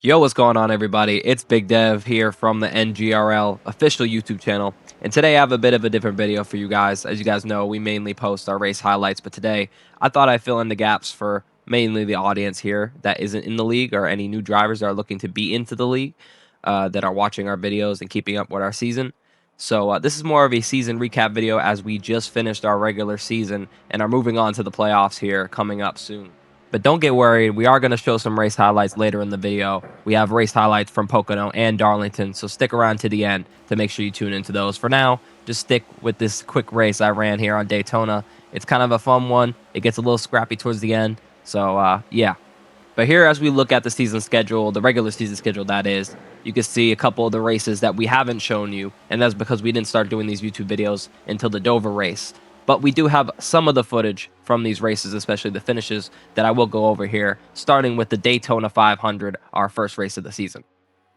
Yo, what's going on, everybody? It's Big Dev here from the NGRL official YouTube channel. And today I have a bit of a different video for you guys. As you guys know, we mainly post our race highlights, but today I thought I'd fill in the gaps for mainly the audience here that isn't in the league or any new drivers that are looking to be into the league that are watching our videos and keeping up with our season. So this is more of a season recap video as we just finished our regular season and are moving on to the playoffs here coming up soon. But don't get worried, we are going to show some race highlights later in the video. We have race highlights from Pocono and Darlington, so stick around to the end to make sure you tune into those. For now, just stick with this quick race I ran here on Daytona. It's kind of a fun one. It gets a little scrappy towards the end, so yeah. But here, as we look at the season schedule, the regular season schedule that is, you can see a couple of the races that we haven't shown you, and that's because we didn't start doing these YouTube videos until the Dover race. But we do have some of the footage from these races, especially the finishes, that I will go over here, starting with the Daytona 500, our first race of the season.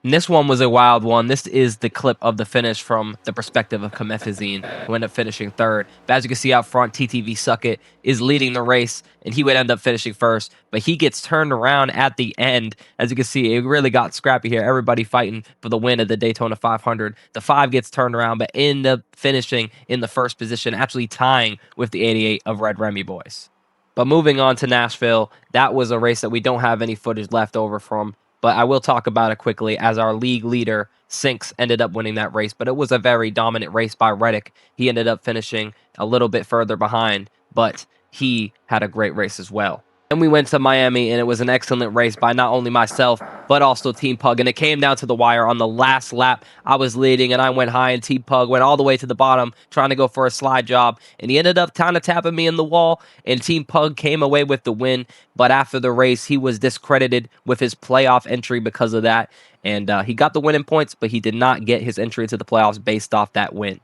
And this one was a wild one. This is the clip of the finish from the perspective of Kamefizine, who ended up finishing third. But as you can see out front, TTV Suckit is leading the race, and he would end up finishing first. But he gets turned around at the end. As you can see, it really got scrappy here. Everybody fighting for the win of the Daytona 500. The 5 gets turned around, but end up finishing in the first position, actually tying with the 88 of Red Remy boys. But moving on to Nashville, that was a race that we don't have any footage left over from. But I will talk about it quickly as our league leader, Sinks, ended up winning that race. But it was a very dominant race by Reddick. He ended up finishing a little bit further behind, but he had a great race as well. Then we went to Miami, and it was an excellent race by not only myself, but also Team Pug. And it came down to the wire on the last lap. I was leading, and I went high, and Team Pug went all the way to the bottom, trying to go for a slide job. And he ended up kind of tapping me in the wall, and Team Pug came away with the win. But after the race, he was discredited with his playoff entry because of that. And he got the winning points, but he did not get his entry into the playoffs based off that win.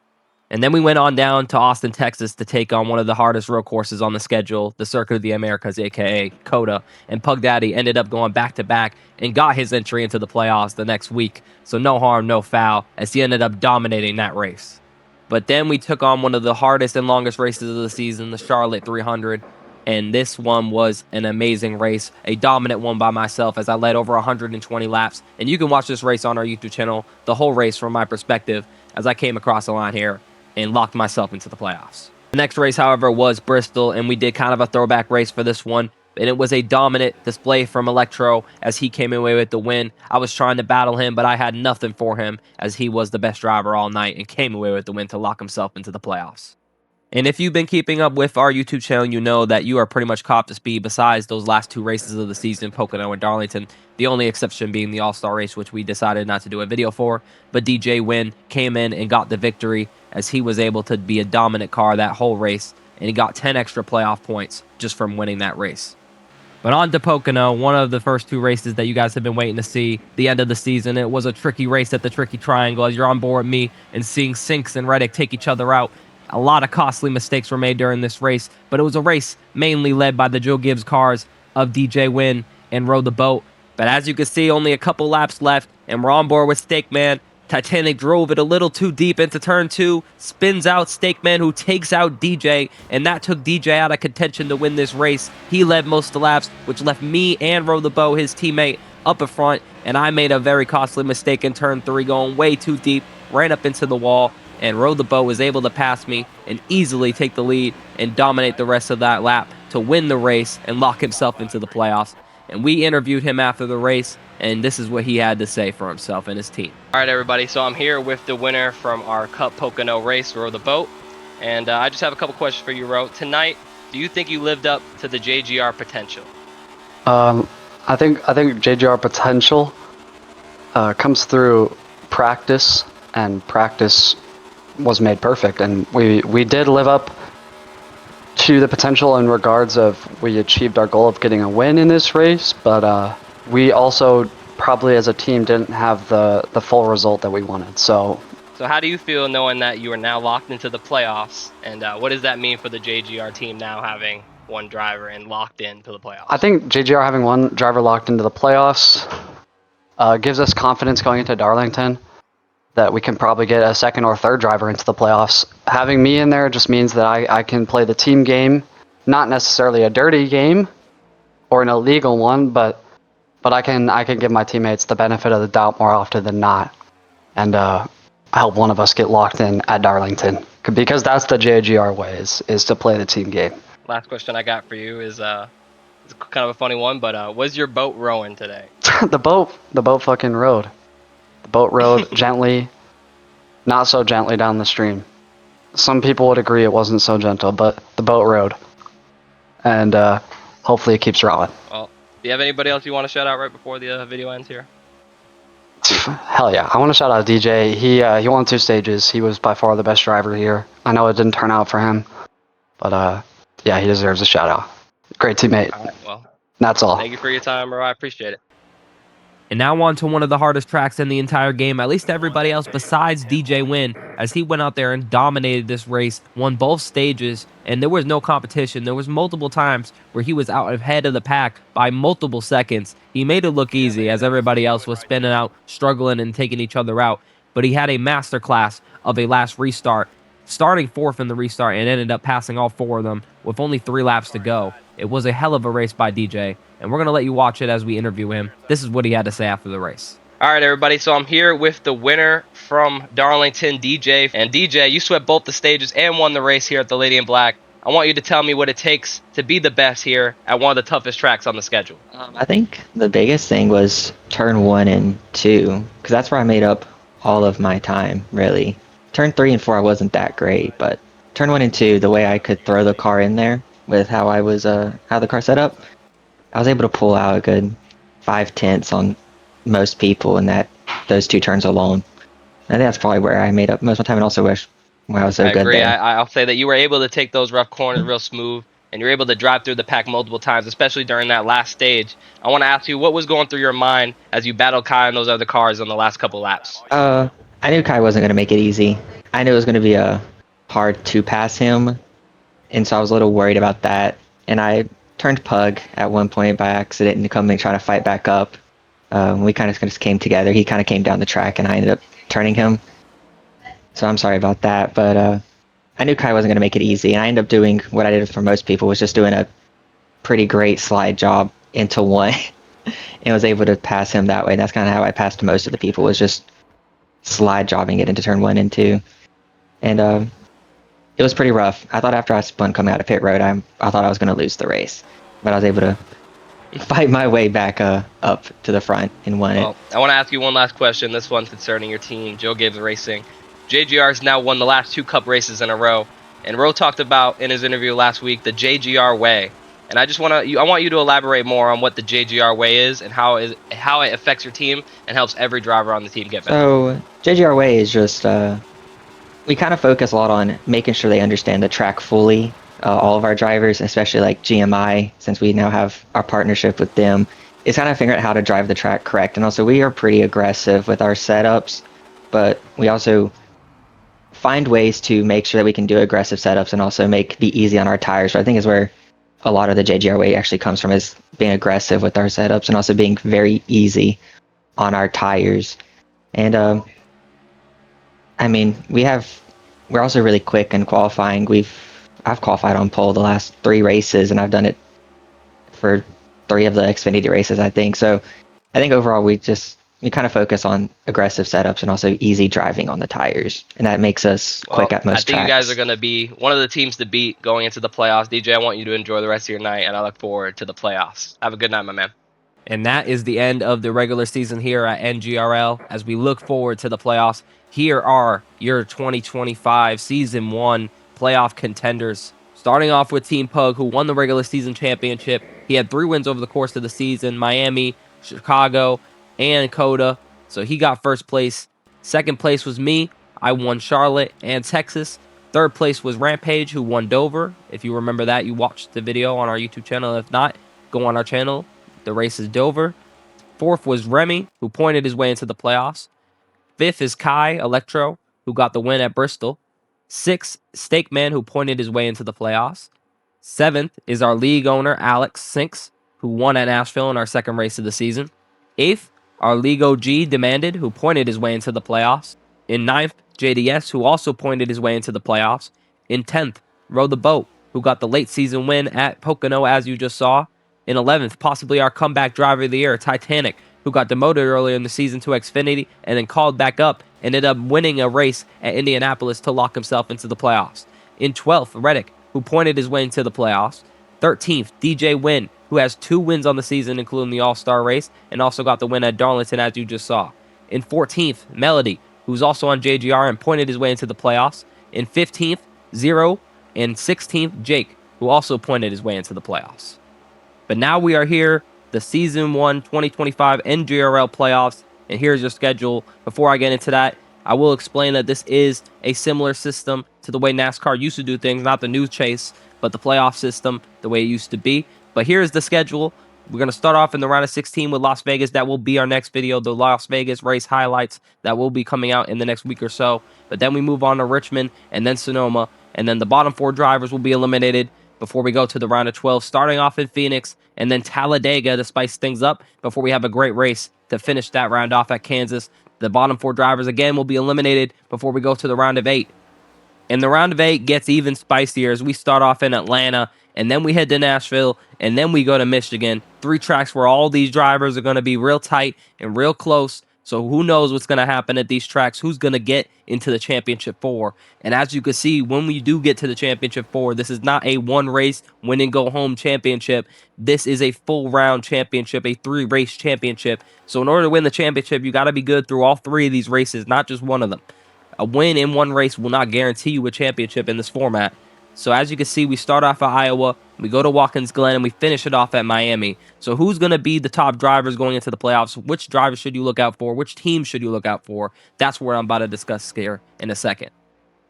And then we went on down to Austin, Texas to take on one of the hardest road courses on the schedule, the Circuit of the Americas, a.k.a. COTA. And Pug Daddy ended up going back-to-back and got his entry into the playoffs the next week. So no harm, no foul, as he ended up dominating that race. But then we took on one of the hardest and longest races of the season, the Charlotte 300. And this one was an amazing race, a dominant one by myself as I led over 120 laps. And you can watch this race on our YouTube channel, the whole race from my perspective, as I came across the line here and locked myself into the playoffs. The next race, however, was Bristol, and we did kind of a throwback race for this one. And it was a dominant display from Electro as he came away with the win. I was trying to battle him, but I had nothing for him as he was the best driver all night and came away with the win to lock himself into the playoffs. And if you've been keeping up with our YouTube channel, you know that you are pretty much caught up to speed besides those last 2 races of the season, Pocono and Darlington. The only exception being the All-Star race, which we decided not to do a video for. But DJ Wynn came in and got the victory as he was able to be a dominant car that whole race. And he got 10 extra playoff points just from winning that race. But on to Pocono, one of the first 2 races that you guys have been waiting to see, the end of the season. It was a tricky race at the Tricky Triangle as you're on board with me and seeing Sinks and Reddick take each other out. A lot of costly mistakes were made during this race, but it was a race mainly led by the Joe Gibbs cars of DJ Wynn and Row the Boat. But as you can see, only a couple laps left, and we're on board with Steakman. Titanic drove it a little too deep into turn 2, spins out Steakman, who takes out DJ, and that took DJ out of contention to win this race. He led most of the laps, which left me and Row the Boat, his teammate, up in front, and I made a very costly mistake in turn 3, going way too deep, ran up into the wall, and Row the Boat was able to pass me and easily take the lead and dominate the rest of that lap to win the race and lock himself into the playoffs. And we interviewed him after the race, and this is what he had to say for himself and his team. All right, everybody, so I'm here with the winner from our Cup Pocono race, Row the Boat. And I just have a couple questions for you, Row. Tonight, do you think you lived up to the JGR potential? I think JGR potential comes through practice, and practice was made perfect, and we did live up to the potential in regards of we achieved our goal of getting a win in this race, but we also probably as a team didn't have the full result that we wanted. So how do you feel knowing that you are now locked into the playoffs, and what does that mean for the JGR team now having one driver and locked into the playoffs? I think JGR having one driver locked into the playoffs gives us confidence going into Darlington that we can probably get a second or third driver into the playoffs. Having me in there just means that I can play the team game, not necessarily a dirty game or an illegal one, but but I can give my teammates the benefit of the doubt more often than not, and help one of us get locked in at Darlington, because that's the JGR way is to play the team game. Last question I got for you is it's kind of a funny one, but was your boat rowing today? The boat fucking rode. The boat rode gently, not so gently down the stream. Some people would agree it wasn't so gentle, but the boat rode, and hopefully it keeps rowing. Well, do you have anybody else you want to shout out right before the video ends here? Hell yeah! I want to shout out DJ. He won 2 stages. He was by far the best driver here. I know it didn't turn out for him, but yeah, he deserves a shout out. Great teammate. All right, well, That's all. thank you for your time, bro. I appreciate it. And now on to one of the hardest tracks in the entire game, at least everybody else besides DJ Win, as he went out there and dominated this race, won both stages, and there was no competition. There was multiple times where he was out ahead of the pack by multiple seconds. He made it look easy as everybody else was spinning out, struggling and taking each other out. But he had a masterclass of a last restart, starting 4th in the restart and ended up passing all 4 of them with only 3 laps to go. It was a hell of a race by DJ, and we're going to let you watch it as we interview him. This is what he had to say after the race. All right, everybody. So I'm here with the winner from Darlington, DJ. And DJ, you swept both the stages and won the race here at the Lady in Black. I want you to tell me what it takes to be the best here at one of the toughest tracks on the schedule. I think the biggest thing was turn 1 and 2, because that's where I made up all of my time, really. Turn 3 and 4, I wasn't that great, but turn 1 and 2, the way I could throw the car in there with how I was, how the car set up, I was able to pull out a good 5/10 on most people in those 2 turns alone. I think that's probably where I made up most of my time, and also where I was so I good agree. there. I'll say that you were able to take those rough corners real smooth, and you're able to drive through the pack multiple times, especially during that last stage. I want to ask you, what was going through your mind as you battled Kai and those other cars on the last couple laps? I knew Kai wasn't going to make it easy. I knew it was going to be hard to pass him, and so I was a little worried about that. And I turned Pug at one point by accident and come and try to fight back up. We kind of just came together. He kind of came down the track, and I ended up turning him. So I'm sorry about that, but I knew Kai wasn't going to make it easy, and I ended up doing what I did for most people, was just doing a pretty great slide job into 1, and was able to pass him that way. And that's kind of how I passed most of the people, was just slide jobbing it into turn 1 and 2. And it was pretty rough. I thought after I spun coming out of pit road, I thought I was going to lose the race, but I was able to fight my way back up to the front and won it. I want to ask you one last question. This one's concerning your team, Joe Gibbs Racing. JGR has now won the last 2 Cup races in a row, and Ro talked about in his interview last week the JGR way. And I want you to elaborate more on what the JGR way is and how it affects your team and helps every driver on the team get better. So JGR way is just we kind of focus a lot on making sure they understand the track fully. All of our drivers, especially like GMI, since we now have our partnership with them, is kind of figuring out how to drive the track correct. And also, we are pretty aggressive with our setups, but we also find ways to make sure that we can do aggressive setups and also be easy on our tires. So I think is where a lot of the JGR way actually comes from, is being aggressive with our setups and also being very easy on our tires. And I mean, we're also really quick in qualifying. I've qualified on pole the last 3 races, and I've done it for 3 of the Xfinity races, I think. So I think overall we kind of focus on aggressive setups and also easy driving on the tires, and that makes us quick at most tracks. I think you guys are going to be one of the teams to beat going into the playoffs. DJ, I want you to enjoy the rest of your night, and I look forward to the playoffs. Have a good night, my man. And that is the end of the regular season here at NGRL. As we look forward to the playoffs, here are your 2025 Season 1 playoff contenders. Starting off with Team Pug, who won the regular season championship. He had 3 wins over the course of the season: Miami, Chicago, and Coda. So he got first place. Second place was me. I won Charlotte and Texas. Third place was Rampage, who won Dover. If you remember that, you watched the video on our YouTube channel. If not, go on our channel. The race is Dover. Fourth was Remy, who pointed his way into the playoffs. Fifth is Kai Electro, who got the win at Bristol. Sixth, Stakeman, who pointed his way into the playoffs. Seventh is our league owner, Alex Sinks, who won at Nashville in our second race of the season. Eighth, our league OG, Demanded, who pointed his way into the playoffs. In ninth, JDS, who also pointed his way into the playoffs. In 10th, Row the Boat, who got the late season win at Pocono, as you just saw. In 11th, possibly our comeback driver of the year, Titanic, who got demoted earlier in the season to Xfinity and then called back up, ended up winning a race at Indianapolis to lock himself into the playoffs. In 12th, Reddick, who pointed his way into the playoffs. 13th, DJ Wynn, who has 2 wins on the season, including the All-Star race, and also got the win at Darlington, as you just saw. In 14th, Melody, who's also on JGR and pointed his way into the playoffs. In 15th, Zero. And 16th, Jake, who also pointed his way into the playoffs. But now we are here, the Season 1 2025 NGRL playoffs, and here's your schedule. Before I get into that, I will explain that this is a similar system to the way NASCAR used to do things, not the new chase, but the playoff system, the way it used to be. But here's the schedule. We're going to start off in the round of 16 with Las Vegas. That will be our next video, the Las Vegas race highlights that will be coming out in the next week or so. But then we move on to Richmond and then Sonoma. And then the bottom 4 drivers will be eliminated before we go to the round of 12, starting off in Phoenix and then Talladega to spice things up before we have a great race to finish that round off at Kansas. The bottom 4 drivers, again, will be eliminated before we go to the round of 8. And the round of 8 gets even spicier as we start off in Atlanta, and then we head to Nashville, and then we go to Michigan. 3 tracks where all these drivers are going to be real tight and real close. So who knows what's going to happen at these tracks, who's going to get into the Championship 4. And as you can see, when we do get to the Championship 4, this is not a one-race win-and-go-home championship. This is a full-round championship, a 3-race championship. So in order to win the championship, you got to be good through all 3 of these races, not just one of them. A win in one race will not guarantee you a championship in this format. So as you can see, we start off at Iowa, we go to Watkins Glen, and we finish it off at Miami. So who's going to be the top drivers going into the playoffs? Which drivers should you look out for? Which teams should you look out for? That's what I'm about to discuss here in a second.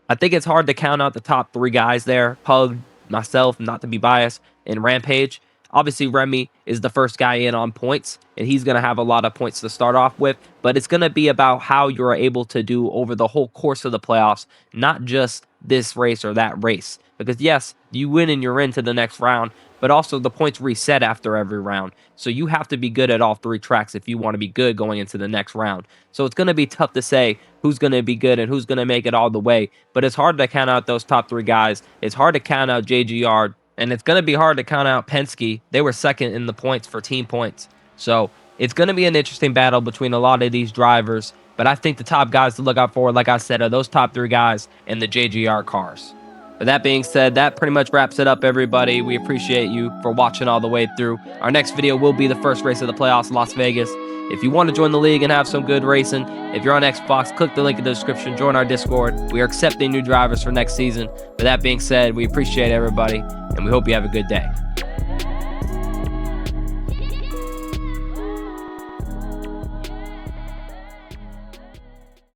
I think it's hard to count out the top 3 guys there. Pug, myself, not to be biased, and Rampage. Obviously, Remy is the first guy in on points, and he's going to have a lot of points to start off with. But it's going to be about how you're able to do over the whole course of the playoffs, not just this race or that race. Because, yes, you win and you're into the next round, but also the points reset after every round. So you have to be good at all 3 tracks if you want to be good going into the next round. So it's going to be tough to say who's going to be good and who's going to make it all the way. But it's hard to count out those top 3 guys. It's hard to count out JGR. And it's going to be hard to count out Penske. They were second in the points for team points. So it's going to be an interesting battle between a lot of these drivers. But I think the top guys to look out for, like I said, are those top 3 guys in the JGR cars. But that being said, that pretty much wraps it up, everybody. We appreciate you for watching all the way through. Our next video will be the first race of the playoffs, Las Vegas. If you want to join the league and have some good racing, if you're on Xbox, click the link in the description, join our Discord. We are accepting new drivers for next season. But that being said, we appreciate everybody, and we hope you have a good day.